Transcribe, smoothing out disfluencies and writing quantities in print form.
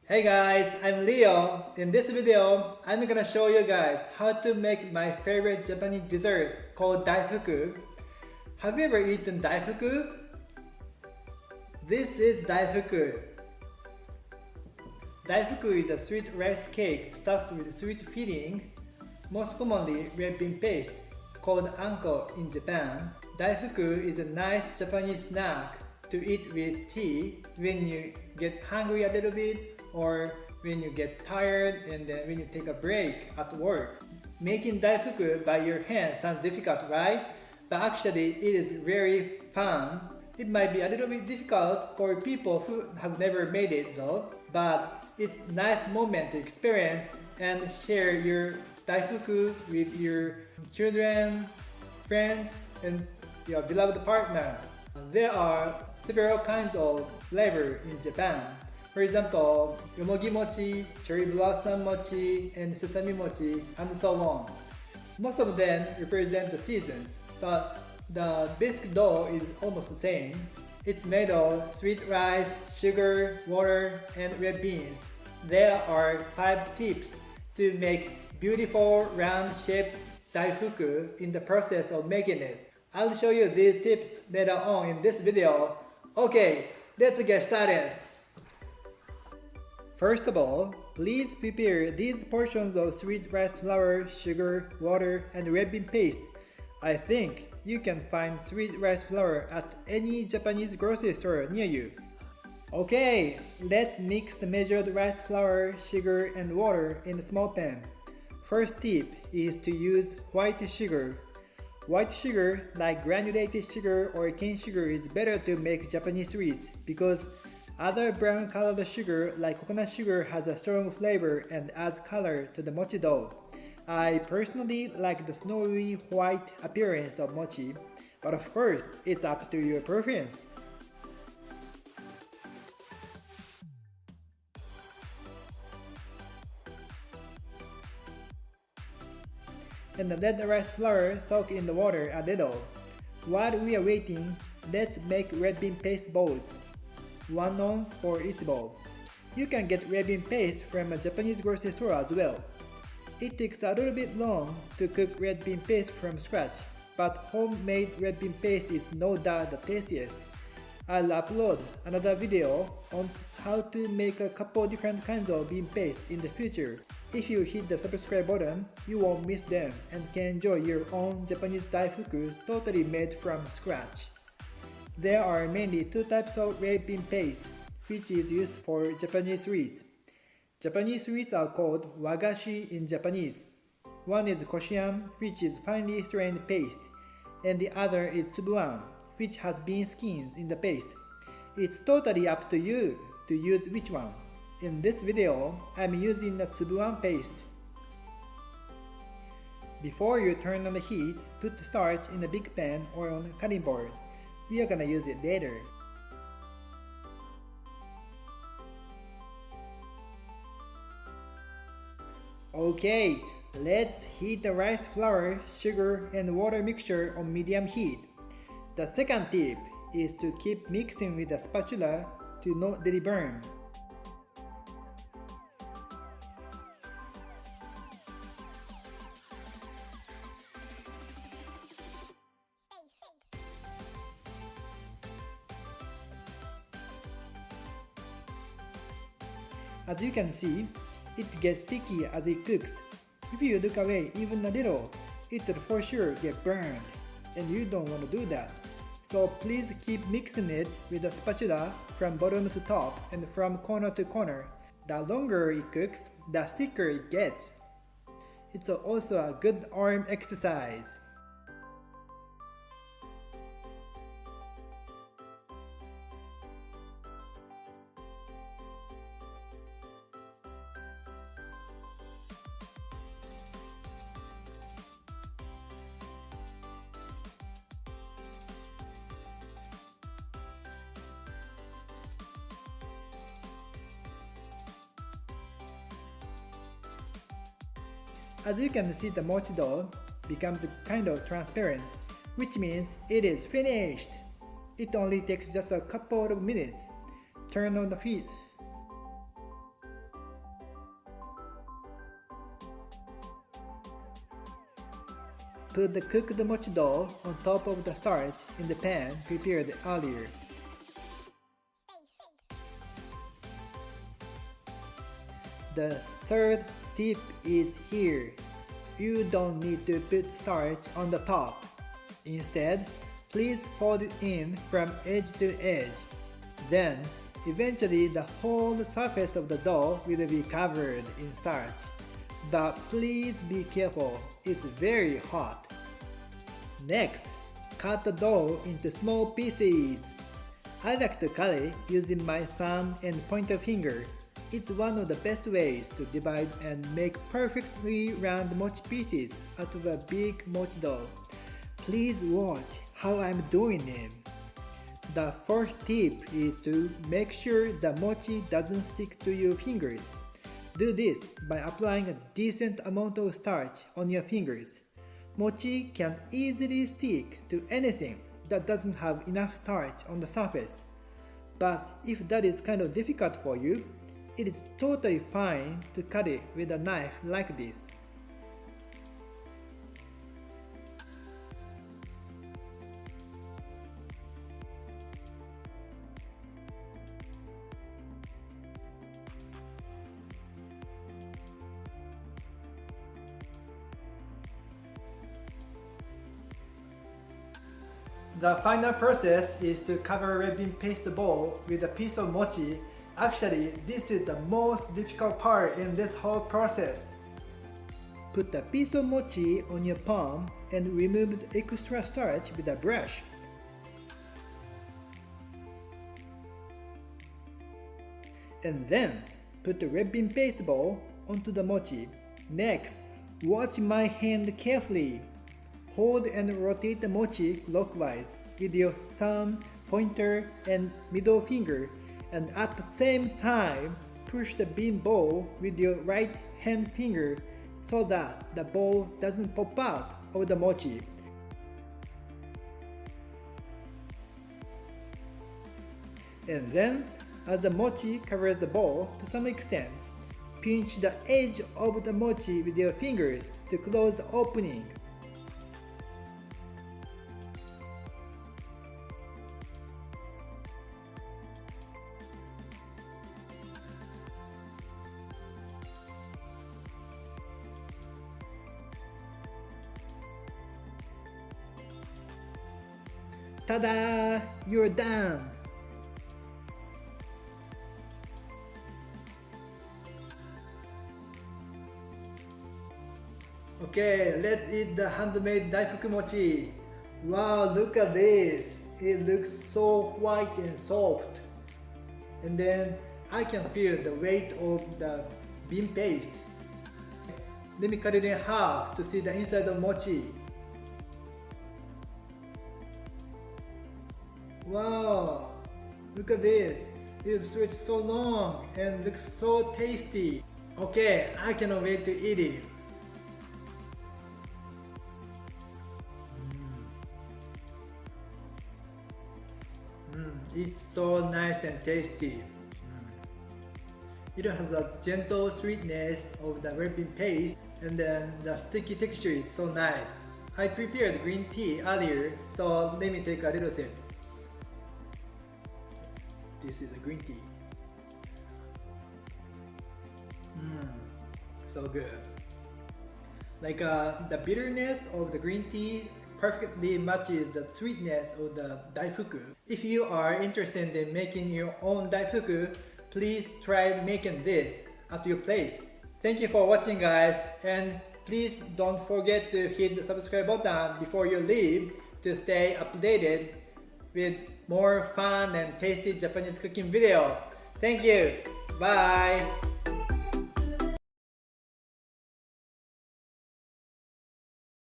Hey guys, I'm Leo. In this video, I'm gonna show you guys how to make my favorite Japanese dessert called Daifuku. Have you ever eaten Daifuku? This is Daifuku. Daifuku is a sweet rice cake stuffed with sweet filling, most commonly red bean paste, called anko in Japan. Daifuku is a nice Japanese snack to eat with tea when you get hungry a little bit or when you get tired and then when you take a break at work. Making Daifuku by your hand sounds difficult, right? But actually it is very fun. It might be a little bit difficult for people who have never made it though, but it's a nice moment to experience and share your Daifuku with your children, friends, and your beloved partner. There are several kinds of flavor in Japan. For example, yomogi mochi, cherry blossom mochi, and sesame mochi, and so on. Most of them represent the seasons, but the basic dough is almost the same. It's made of sweet rice, sugar, water, and red beans. There are 5 tips to make beautiful round-shaped Daifuku in the process of making it. I'll show you these tips later on in this video. Okay, let's get started. First of all, please prepare these portions of sweet rice flour, sugar, water, and red bean paste. I think you can find sweet rice flour at any Japanese grocery store near you. Okay, let's mix the measured rice flour, sugar, and water in a small pan. First tip is to use white sugar. White sugar, like granulated sugar or cane sugar, is better to make Japanese sweets because other brown colored sugar like coconut sugar has a strong flavor and adds color to the mochi dough. I personally like the snowy white appearance of mochi, but of course it's up to your preference. And let the rice flour soak in the water a little. While we are waiting, let's make red bean paste bowls. 1 ounce for each bowl. You can get red bean paste from a Japanese grocery store as well. It takes a little bit long to cook red bean paste from scratch, but homemade red bean paste is no doubt the tastiest. I'll upload another video on how to make a couple different kinds of bean paste in the future. If you hit the subscribe button, you won't miss them and can enjoy your own Japanese Daifuku totally made from scratch. There are mainly 2 types of red bean paste, which is used for Japanese sweets. Japanese sweets are called wagashi in Japanese. One is koshian, which is finely strained paste, and the other is tsubuan, which has bean skins in the paste. It's totally up to you to use which one. In this video, I'm using the tsubuan paste. Before you turn on the heat, put the starch in a big pan or on a cutting board. We are gonna use it later. Okay, let's heat the rice flour, sugar, and water mixture on medium heat. The second tip is to keep mixing with a spatula to not let it burn. As you can see, it gets sticky as it cooks. If you look away even a little, it will for sure get burned, and you don't want to do that. So please keep mixing it with a spatula from bottom to top and from corner to corner. The longer it cooks, the stickier it gets. It's also a good arm exercise. As you can see, the mochi dough becomes kind of transparent, which means it is finished. It only takes just a couple of minutes. Turn on the heat. put the cooked mochi dough on top of the starch in the pan prepared earlier. The third tip is here. You don't need to put starch on the top. Instead, please fold it in from edge to edge. Then, eventually the whole surface of the dough will be covered in starch. But please be careful, it's very hot. Next, cut the dough into small pieces. I like to cut it using my thumb and pointer finger. It's one of the best ways to divide and make perfectly round mochi pieces out of a big mochi dough. Please watch how I'm doing it. The fourth tip is to make sure the mochi doesn't stick to your fingers. Do this by applying a decent amount of starch on your fingers. Mochi can easily stick to anything that doesn't have enough starch on the surface. But if that is kind of difficult for you, it is totally fine to cut it with a knife like this. The final process is to cover red bean paste bowl with a piece of mochi. Actually, this is the most difficult part in this whole process. Put a piece of mochi on your palm and remove the extra starch with a brush. And then, put the red bean paste ball onto the mochi. Next, watch my hand carefully. Hold and rotate the mochi clockwise with your thumb, pointer, and middle finger, and at the same time, push the bean ball with your right hand finger so that the ball doesn't pop out of the mochi. And then, as the mochi covers the ball to some extent, pinch the edge of the mochi with your fingers to close the opening. Ta-da! You're done! Okay, let's eat the handmade Daifuku mochi. Wow, look at this! It looks so white and soft. And then I can feel the weight of the bean paste. Let me cut it in half to see the inside of mochi. Wow, look at this. It stretched so long and looks so tasty. Okay, I cannot wait to eat it. It's so nice and tasty. It has a gentle sweetness of the red bean paste, and then the sticky texture is so nice. I prepared green tea earlier, so let me take a little sip. This is a green tea. So good. Like the bitterness of the green tea perfectly matches the sweetness of the Daifuku. If you are interested in making your own Daifuku, please try making this at your place. Thank you for watching, guys, and please don't forget to hit the subscribe button before you leave to stay updated with more fun and tasty Japanese cooking video. Thank you. Bye.